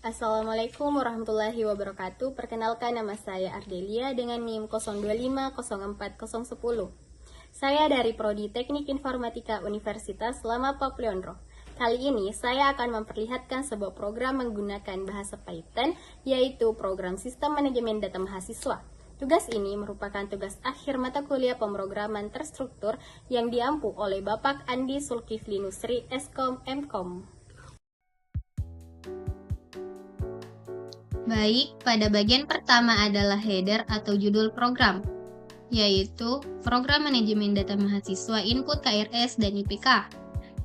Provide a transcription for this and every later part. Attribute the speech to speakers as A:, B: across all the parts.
A: Assalamualaikum warahmatullahi wabarakatuh. Perkenalkan, nama saya Ardelia dengan NIM 02504010. Saya dari Prodi Teknik Informatika Universitas Lama Papliondro. Kali ini saya akan memperlihatkan sebuah program menggunakan bahasa Python, yaitu program Sistem Manajemen Data Mahasiswa. Tugas ini merupakan tugas akhir mata kuliah pemrograman terstruktur yang diampu oleh Bapak Andi Sulkifli Nusri, Eskom Mkom.
B: Baik, pada bagian pertama adalah header atau judul program, yaitu Program Manajemen Data Mahasiswa Input KRS dan IPK.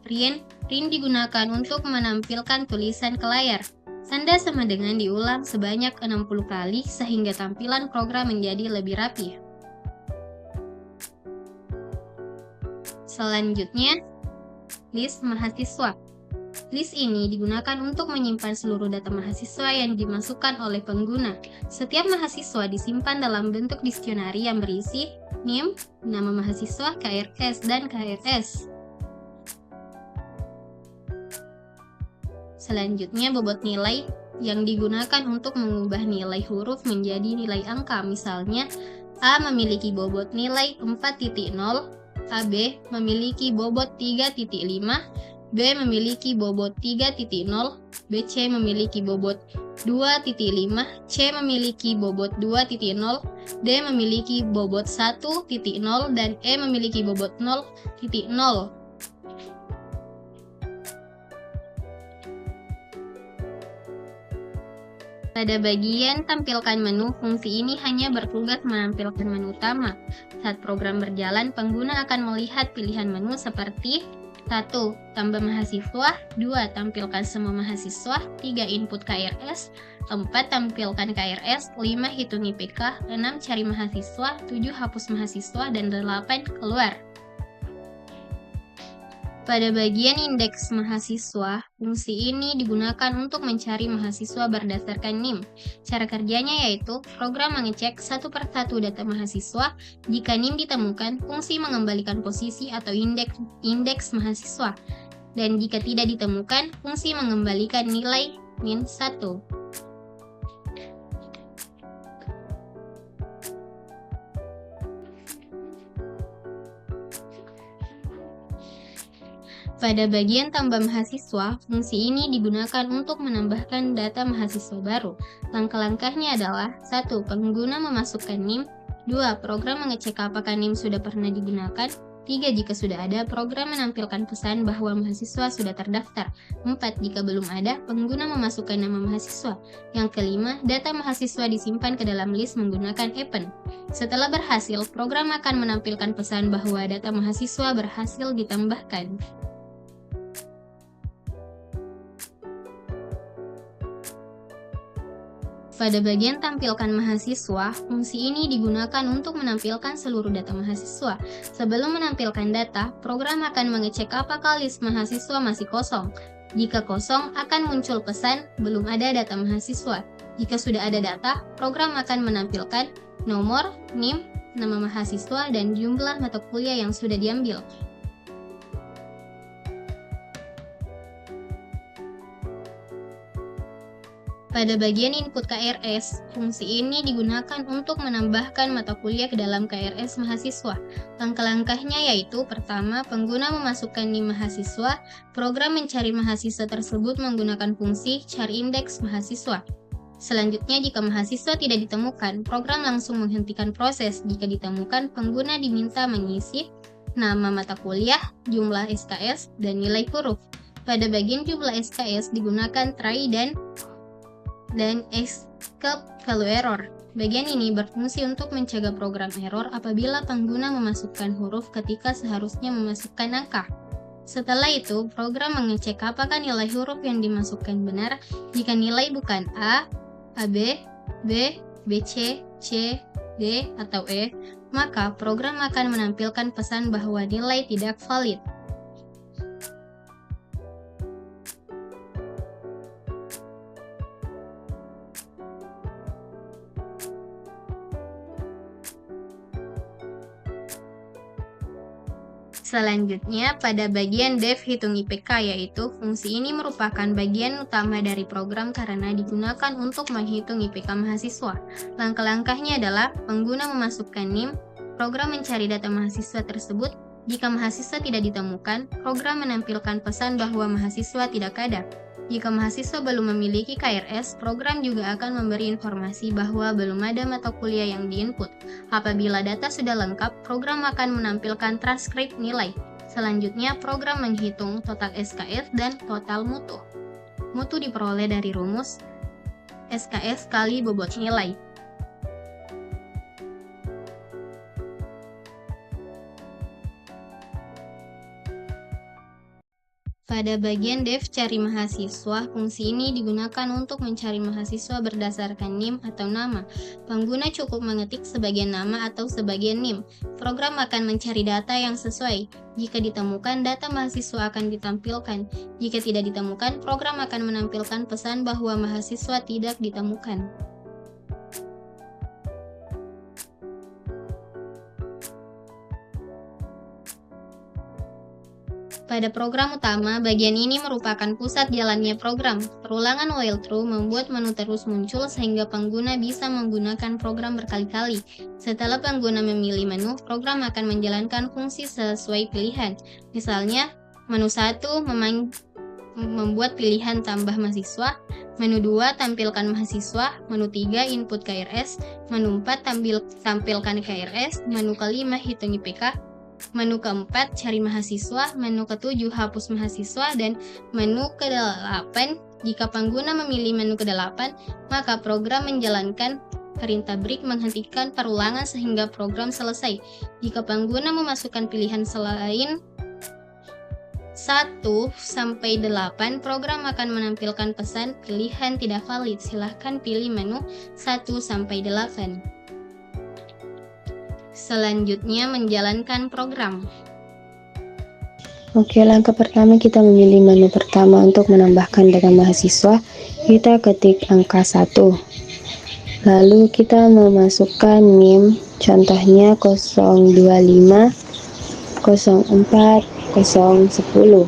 B: Print digunakan untuk menampilkan tulisan ke layar. Tanda sama dengan diulang sebanyak 60 kali sehingga tampilan program menjadi lebih rapi. Selanjutnya, list mahasiswa. List ini digunakan untuk menyimpan seluruh data mahasiswa yang dimasukkan oleh pengguna. Setiap mahasiswa disimpan dalam bentuk diksionari yang berisi NIM, nama mahasiswa, KRS, dan KRS. Selanjutnya, bobot nilai yang digunakan untuk mengubah nilai huruf menjadi nilai angka. Misalnya, A memiliki bobot nilai 4.0, AB memiliki bobot 3.5, B memiliki bobot 3.0, BC memiliki bobot 2.5, C memiliki bobot 2.0, D memiliki bobot 1.0, dan E memiliki bobot 0.0. Pada bagian tampilkan menu, fungsi ini hanya bertugas menampilkan menu utama. Saat program berjalan, pengguna akan melihat pilihan menu seperti 1. Tambah mahasiswa, 2. Tampilkan semua mahasiswa, 3. Input KRS, 4. Tampilkan KRS, 5. Hitung IPK, 6. Cari mahasiswa, 7. Hapus mahasiswa, dan 8. Keluar. Pada bagian indeks mahasiswa, fungsi ini digunakan untuk mencari mahasiswa berdasarkan NIM. Cara kerjanya yaitu, program mengecek satu persatu data mahasiswa. Jika NIM ditemukan, fungsi mengembalikan posisi atau indeks mahasiswa. Dan jika tidak ditemukan, fungsi mengembalikan nilai -1. Pada bagian tambah mahasiswa, fungsi ini digunakan untuk menambahkan data mahasiswa baru. Langkah-langkahnya adalah 1. Pengguna memasukkan NIM, 2. Program mengecek apakah NIM sudah pernah digunakan, 3. Jika sudah ada, program menampilkan pesan bahwa mahasiswa sudah terdaftar, 4. Jika belum ada, pengguna memasukkan nama mahasiswa. Yang kelima, data mahasiswa disimpan ke dalam list menggunakan append. Setelah berhasil, program akan menampilkan pesan bahwa data mahasiswa berhasil ditambahkan. Pada bagian tampilkan mahasiswa, fungsi ini digunakan untuk menampilkan seluruh data mahasiswa. Sebelum menampilkan data, program akan mengecek apakah list mahasiswa masih kosong. Jika kosong, akan muncul pesan belum ada data mahasiswa. Jika sudah ada data, program akan menampilkan nomor, NIM, nama mahasiswa, dan jumlah mata kuliah yang sudah diambil. Pada bagian input KRS, fungsi ini digunakan untuk menambahkan mata kuliah ke dalam KRS mahasiswa. Langkah-langkahnya yaitu, pertama, pengguna memasukkan NIM mahasiswa, program mencari mahasiswa tersebut menggunakan fungsi cari indeks mahasiswa. Selanjutnya, jika mahasiswa tidak ditemukan, program langsung menghentikan proses. Jika ditemukan, pengguna diminta mengisi nama mata kuliah, jumlah SKS, dan nilai huruf. Pada bagian jumlah SKS digunakan try dan escape value error. Bagian ini berfungsi untuk mencegah program error apabila pengguna memasukkan huruf ketika seharusnya memasukkan angka. Setelah itu, program mengecek apakah nilai huruf yang dimasukkan benar. Jika nilai bukan A, AB, B, BC, C, D, atau E, maka program akan menampilkan pesan bahwa nilai tidak valid. Selanjutnya, pada bagian Dev Hitung IPK, yaitu fungsi ini merupakan bagian utama dari program karena digunakan untuk menghitung IPK mahasiswa. Langkah-langkahnya adalah pengguna memasukkan NIM, program mencari data mahasiswa tersebut. Jika mahasiswa tidak ditemukan, program menampilkan pesan bahwa mahasiswa tidak ada. Jika mahasiswa belum memiliki KRS, program juga akan memberi informasi bahwa belum ada mata kuliah yang diinput. Apabila data sudah lengkap, program akan menampilkan transkrip nilai. Selanjutnya, program menghitung total SKS dan total mutu. Mutu diperoleh dari rumus SKS kali bobot nilai. Pada bagian Dev Cari Mahasiswa, fungsi ini digunakan untuk mencari mahasiswa berdasarkan NIM atau nama. Pengguna cukup mengetik sebagian nama atau sebagian NIM. Program akan mencari data yang sesuai. Jika ditemukan, data mahasiswa akan ditampilkan. Jika tidak ditemukan, program akan menampilkan pesan bahwa mahasiswa tidak ditemukan. Pada program utama, bagian ini merupakan pusat jalannya program. Perulangan while true membuat menu terus muncul sehingga pengguna bisa menggunakan program berkali-kali. Setelah pengguna memilih menu, program akan menjalankan fungsi sesuai pilihan. Misalnya, menu 1 membuat pilihan tambah mahasiswa, menu 2 tampilkan mahasiswa, menu 3 input KRS, menu 4 tampilkan KRS, menu kelima hitung IPK, menu keempat cari mahasiswa, menu ketujuh hapus mahasiswa, dan menu ke-8. Jika pengguna memilih menu ke-8, maka program menjalankan perintah break menghentikan perulangan sehingga program selesai. Jika pengguna memasukkan pilihan selain 1 sampai 8, program akan menampilkan pesan pilihan tidak valid. Silahkan pilih menu 1 sampai 8. Selanjutnya, menjalankan program.
C: Oke, langkah pertama kita memilih menu pertama untuk menambahkan data mahasiswa. Kita ketik angka 1. Lalu kita memasukkan NIM, contohnya 025 04 010.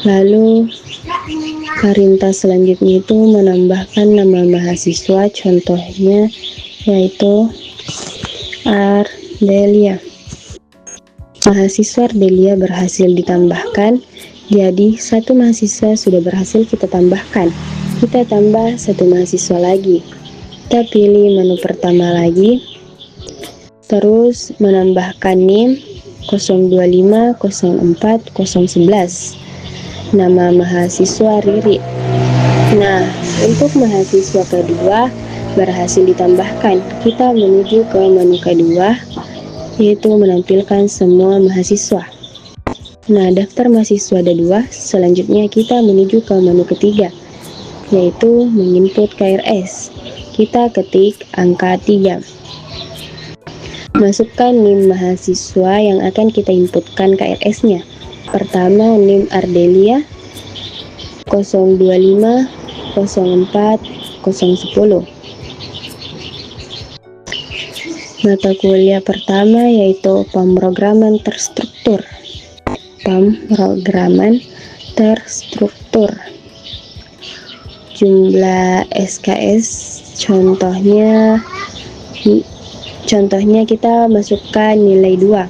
C: Lalu perintah selanjutnya itu menambahkan nama mahasiswa, contohnya yaitu Ardelia. Mahasiswa Ardelia berhasil ditambahkan, jadi satu mahasiswa sudah berhasil kita tambahkan. Kita tambah satu mahasiswa lagi. Kita pilih menu pertama lagi, terus menambahkan NIM 025 04 011. Nama mahasiswa Riri. Nah, untuk mahasiswa kedua berhasil ditambahkan. Kita menuju ke menu kedua, yaitu menampilkan semua mahasiswa. Nah, daftar mahasiswa ada 2. Selanjutnya kita menuju ke menu ketiga, yaitu menginput KRS. Kita ketik angka 3. Masukkan NIM mahasiswa yang akan kita inputkan KRS-nya. Pertama, NIM Ardelia 025 04 010. Mata kuliah pertama yaitu pemrograman terstruktur. Pemrograman terstruktur. Jumlah SKS contohnya kita masukkan nilai 2.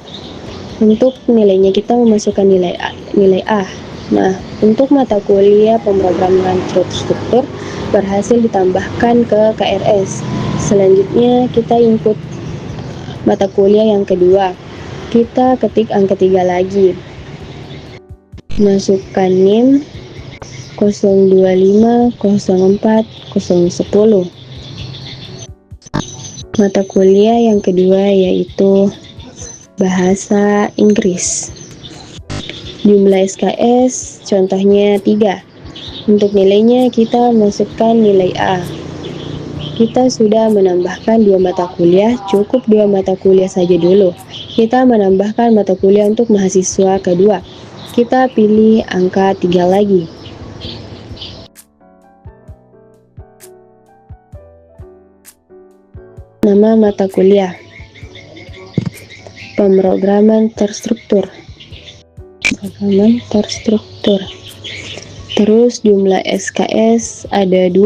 C: Untuk nilainya kita memasukkan nilai A. Nah, untuk mata kuliah pemrograman terstruktur berhasil ditambahkan ke KRS. Selanjutnya kita input mata kuliah yang kedua. Kita ketik angka 3 lagi. Masukkan NIM 025 04 010. Mata kuliah yang kedua yaitu Bahasa Inggris. Jumlah SKS contohnya 3. Untuk nilainya kita masukkan nilai A. Kita sudah menambahkan 2 mata kuliah, cukup 2 mata kuliah saja dulu. Kita menambahkan mata kuliah untuk mahasiswa kedua. Kita pilih angka 3 lagi. Nama mata kuliah. pemrograman terstruktur. Terus jumlah SKS ada 2.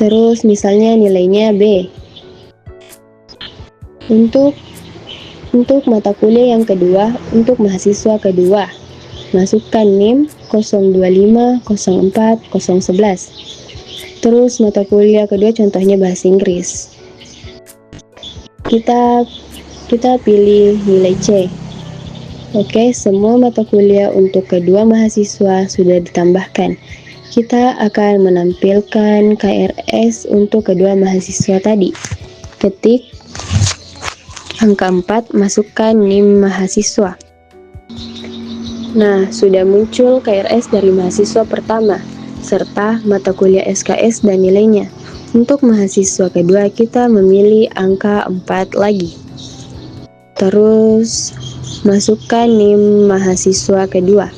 C: Terus misalnya nilainya B. Untuk mata kuliah yang kedua, untuk mahasiswa kedua, masukkan NIM 025, 04, 011. Terus mata kuliah kedua contohnya bahasa Inggris. Kita pilih nilai C. Oke, semua mata kuliah untuk kedua mahasiswa sudah ditambahkan. Kita akan menampilkan KRS untuk kedua mahasiswa tadi. Ketik angka 4, masukkan NIM mahasiswa. Nah, sudah muncul KRS dari mahasiswa pertama, serta mata kuliah SKS dan nilainya. Untuk mahasiswa kedua, kita memilih angka 4 lagi. Terus, masukkan NIM mahasiswa kedua.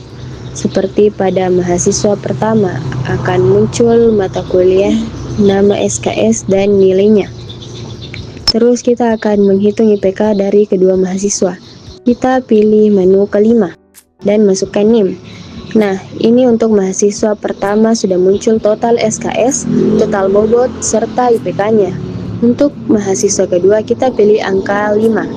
C: Seperti pada mahasiswa pertama, akan muncul mata kuliah, nama SKS, dan nilainya. Terus kita akan menghitung IPK dari kedua mahasiswa. Kita pilih menu kelima dan masukkan NIM. Nah, ini untuk mahasiswa pertama sudah muncul total SKS, total bobot, serta IPK-nya. Untuk mahasiswa kedua, kita pilih angka 5.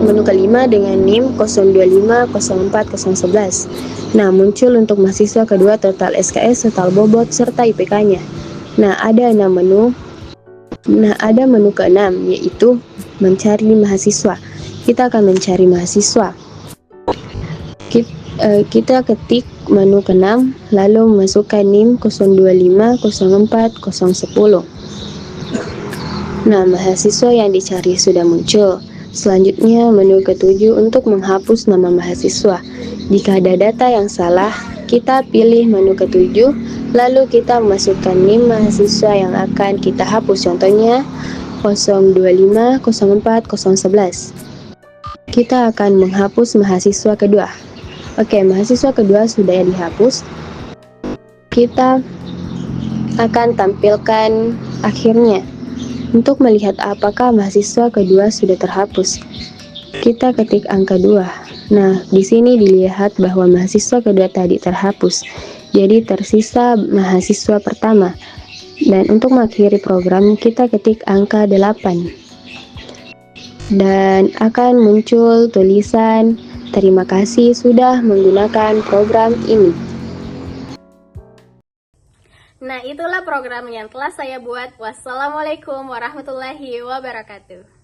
C: Menu kelima dengan NIM 025, 04, 011. Nah, muncul untuk mahasiswa kedua total SKS, total bobot, serta IPK-nya. Nah, ada menu ke-6, yaitu mencari mahasiswa. Kita akan mencari mahasiswa. Kita ketik menu ke-6, lalu masukkan NIM 025, 04, 010. Nah, mahasiswa yang dicari sudah muncul. Selanjutnya, menu ke-7 untuk menghapus nama mahasiswa. Jika ada data yang salah, kita pilih menu ke-7, lalu kita masukkan NIM mahasiswa yang akan kita hapus. Contohnya 025, 04, 011. Kita akan menghapus mahasiswa kedua. Oke, mahasiswa kedua sudah dihapus. Kita akan tampilkan akhirnya. Untuk melihat apakah mahasiswa kedua sudah terhapus, kita ketik angka 2. Nah, di sini dilihat bahwa mahasiswa kedua tadi terhapus. Jadi tersisa mahasiswa pertama. Dan untuk mengakhiri program, kita ketik angka 8. Dan akan muncul tulisan, "Terima kasih sudah menggunakan program ini."
A: Nah, itulah program yang telah saya buat. Wassalamualaikum warahmatullahi wabarakatuh.